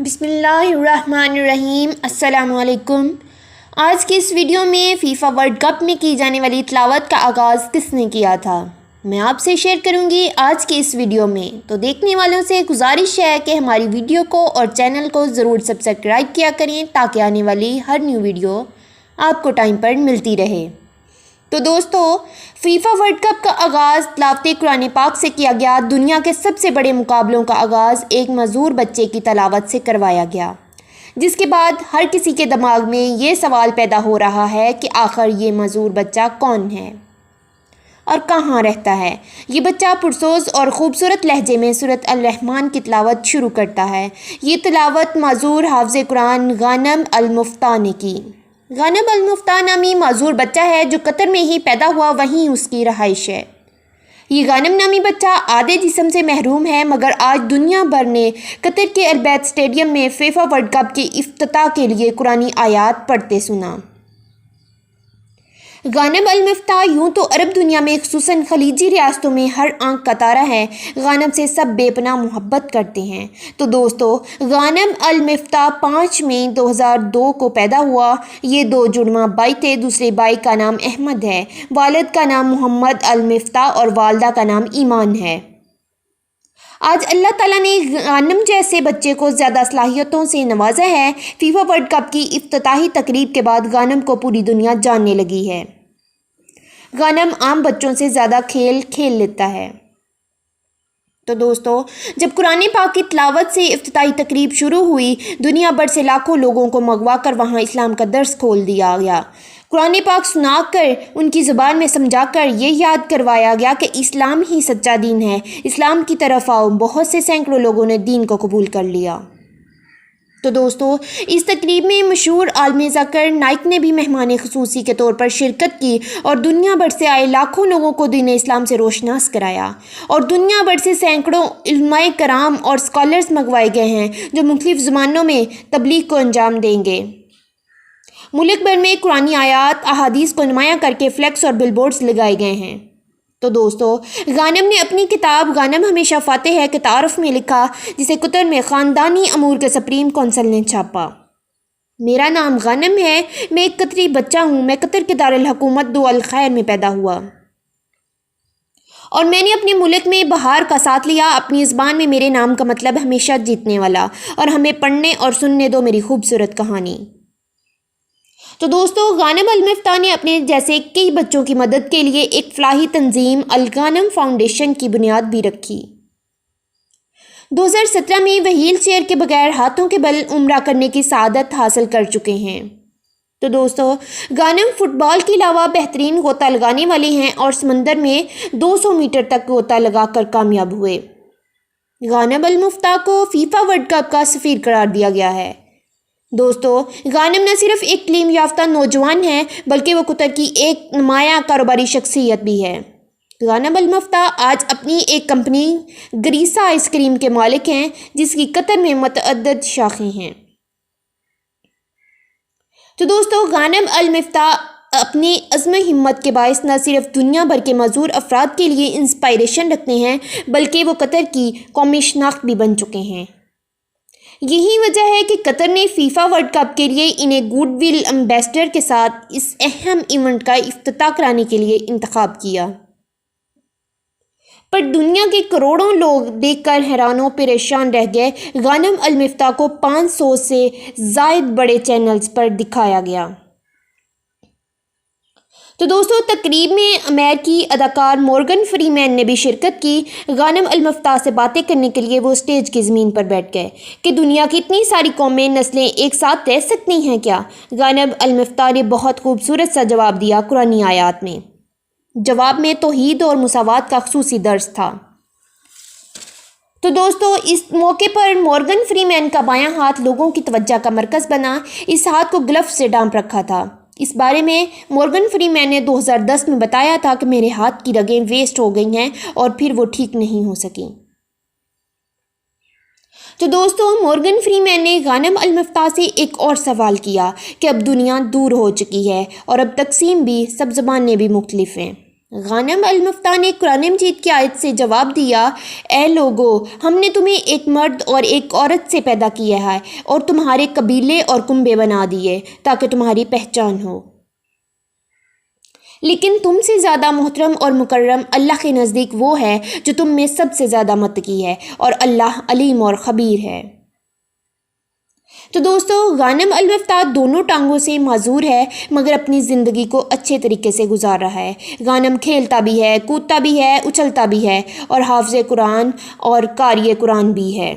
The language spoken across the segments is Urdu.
بسم اللہ الرحمن الرحیم۔ السلام علیکم۔ آج کی اس ویڈیو میں فیفا ورلڈ کپ میں کی جانے والی تلاوت کا آغاز کس نے کیا تھا، میں آپ سے شیئر کروں گی آج کے اس ویڈیو میں۔ تو دیکھنے والوں سے گزارش ہے کہ ہماری ویڈیو کو اور چینل کو ضرور سبسکرائب کیا کریں تاکہ آنے والی ہر نیو ویڈیو آپ کو ٹائم پر ملتی رہے۔ تو دوستو، فیفا ورلڈ کپ کا آغاز تلاوت قرآن پاک سے کیا گیا۔ دنیا کے سب سے بڑے مقابلوں کا آغاز ایک معذور بچے کی تلاوت سے کروایا گیا، جس کے بعد ہر کسی کے دماغ میں یہ سوال پیدا ہو رہا ہے کہ آخر یہ معذور بچہ کون ہے اور کہاں رہتا ہے۔ یہ بچہ پرسوز اور خوبصورت لہجے میں سورۃ الرحمن کی تلاوت شروع کرتا ہے۔ یہ تلاوت معذور حافظ قرآن غانم المفتاح نے کی۔ غانم المفتاح نامی معذور بچہ ہے جو قطر میں ہی پیدا ہوا، وہیں اس کی رہائش ہے۔ یہ غانم نامی بچہ آدھے جسم سے محروم ہے، مگر آج دنیا بھر نے قطر کے البیت اسٹیڈیم میں فیفا ورلڈ کپ کے افتتاح کے لیے قرآنی آیات پڑھتے سنا۔ غانم المفتاح یوں تو عرب دنیا میں خصوصاً خلیجی ریاستوں میں ہر آنکھ کا تارا ہے۔ غانم سے سب بے پناہ محبت کرتے ہیں۔ تو دوستو، غانم المفتاح 5 مئی 2002 کو پیدا ہوا۔ یہ دو جڑواں بھائی تھے۔ دوسرے بھائی کا نام احمد ہے، والد کا نام محمد المفتاح اور والدہ کا نام ایمان ہے۔ آج اللہ تعالیٰ نے غانم جیسے بچے کو زیادہ صلاحیتوں سے نوازا ہے۔ فیفا ورلڈ کپ کی افتتاحی تقریب کے بعد غانم کو پوری دنیا جاننے لگی ہے۔ غانم عام بچوں سے زیادہ کھیل لیتا ہے۔ تو دوستو، جب قرآن پاک کی تلاوت سے افتتاحی تقریب شروع ہوئی، دنیا بھر سے لاکھوں لوگوں کو منگوا کر وہاں اسلام کا درس کھول دیا گیا۔ قرآن پاک سنا کر، ان کی زبان میں سمجھا کر یہ یاد کروایا گیا کہ اسلام ہی سچا دین ہے، اسلام کی طرف آؤ۔ بہت سے سینکڑوں لوگوں نے دین کو قبول کر لیا۔ تو دوستو، اس تقریب میں مشہور عالم ذکر نائک نے بھی مہمان خصوصی کے طور پر شرکت کی اور دنیا بھر سے آئے لاکھوں لوگوں کو دین اسلام سے روشناس کرایا، اور دنیا بھر سے سینکڑوں علماء کرام اور اسکالرز منگوائے گئے ہیں جو مختلف زبانوں میں تبلیغ کو انجام دیں گے۔ ملک بھر میں قرآنی آیات احادیث کو نمایاں کر کے فلیکس اور بل بورڈز لگائے گئے ہیں۔ تو دوستو، غانم نے اپنی کتاب غانم ہمیشہ فاتح ہے کے تعارف میں لکھا، جسے قطر میں خاندانی امور کے سپریم کونسل نے چھاپا۔ میرا نام غانم ہے، میں ایک قطری بچہ ہوں۔ میں قطر کے دارالحکومت دو الخیر میں پیدا ہوا اور میں نے اپنے ملک میں بہار کا ساتھ لیا۔ اپنی زبان میں میرے نام کا مطلب ہمیشہ جیتنے والا، اور ہمیں پڑھنے اور سننے دو میری خوبصورت کہانی۔ تو دوستو، غانم المفتاح نے اپنے جیسے کئی بچوں کی مدد کے لیے ایک فلاحی تنظیم الغانم فاؤنڈیشن کی بنیاد بھی رکھی۔ 2017 میں وہ وہیل چیئر کے بغیر ہاتھوں کے بل عمرہ کرنے کی سعادت حاصل کر چکے ہیں۔ تو دوستو، غانم فٹ بال کے علاوہ بہترین غوطہ لگانے والے ہیں اور سمندر میں 200 میٹر تک غوطہ لگا کر کامیاب ہوئے۔ غانم المفتاح کو فیفا ورلڈ کپ کا سفیر قرار دیا گیا ہے۔ دوستو، غانم نہ صرف ایک تعلیم یافتہ نوجوان ہے بلکہ وہ قطر کی ایک نمایاں کاروباری شخصیت بھی ہے۔ غانم المفتاح آج اپنی ایک کمپنی گریسا آئس کریم کے مالک ہیں، جس کی قطر میں متعدد شاخیں ہیں۔ تو دوستو، غانم المفتاح اپنی عزم ہمت کے باعث نہ صرف دنیا بھر کے معذور افراد کے لیے انسپائریشن رکھتے ہیں بلکہ وہ قطر کی قومی شناخت بھی بن چکے ہیں۔ یہی وجہ ہے کہ قطر نے فیفا ورلڈ کپ کے لیے انہیں گوڈ ول ایمبیسڈر کے ساتھ اس اہم ایونٹ کا افتتاح کرانے کے لیے انتخاب کیا۔ پر دنیا کے کروڑوں لوگ دیکھ کر حیران و پریشان رہ گئے۔ غانم المفتاح کو 500 سے زائد بڑے چینلز پر دکھایا گیا۔ تو دوستو، تقریب میں امریکی اداکار مورگن فری مین نے بھی شرکت کی۔ غانم المفتاح سے باتیں کرنے کے لیے وہ اسٹیج کی زمین پر بیٹھ گئے کہ دنیا کی اتنی ساری قومیں، نسلیں ایک ساتھ رہ سکتی ہیں کیا؟ غانم المفتاح نے بہت خوبصورت سا جواب دیا۔ قرآنی آیات میں جواب میں توحید اور مساوات کا خصوصی درس تھا۔ تو دوستو، اس موقع پر مورگن فری مین کا بایاں ہاتھ لوگوں کی توجہ کا مرکز بنا۔ اس ہاتھ کو گلف سے ڈانپ رکھا تھا۔ اس بارے میں مورگن فری مین نے 2010 میں بتایا تھا کہ میرے ہاتھ کی رگیں ویسٹ ہو گئی ہیں اور پھر وہ ٹھیک نہیں ہو سکیں۔ تو دوستو، مورگن فری مین نے غانم المفتاح سے ایک اور سوال کیا کہ اب دنیا دور ہو چکی ہے اور اب تقسیم بھی، سب زبانیں بھی مختلف ہیں۔ غانم المفتاح نے قرآن مجید کی آیت سے جواب دیا، اے لوگو، ہم نے تمہیں ایک مرد اور ایک عورت سے پیدا کیا ہے اور تمہارے قبیلے اور کنبے بنا دیے تاکہ تمہاری پہچان ہو، لیکن تم سے زیادہ محترم اور مکرم اللہ کے نزدیک وہ ہے جو تم میں سب سے زیادہ متقی ہے، اور اللہ علیم اور خبیر ہے۔ تو دوستو، غانم المفتاح دونوں ٹانگوں سے معذور ہے مگر اپنی زندگی کو اچھے طریقے سے گزار رہا ہے۔ غانم کھیلتا بھی ہے، کودتا بھی ہے، اچھلتا بھی ہے، اور حافظ قرآن اور قاری قرآن بھی ہے،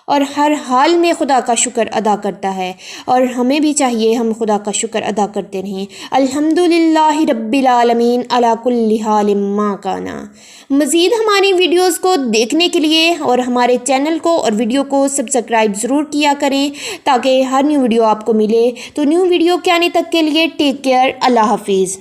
اور ہر حال میں خدا کا شکر ادا کرتا ہے، اور ہمیں بھی چاہیے ہم خدا کا شکر ادا کرتے رہیں۔ الحمدللہ رب العالمین علی کل حال ما کانا۔ مزید ہماری ویڈیوز کو دیکھنے کے لیے اور ہمارے چینل کو اور ویڈیو کو سبسکرائب ضرور کیا کریں تاکہ ہر نیو ویڈیو آپ کو ملے۔ تو نیو ویڈیو کے آنے تک کے لیے ٹیک کیئر، اللہ حافظ۔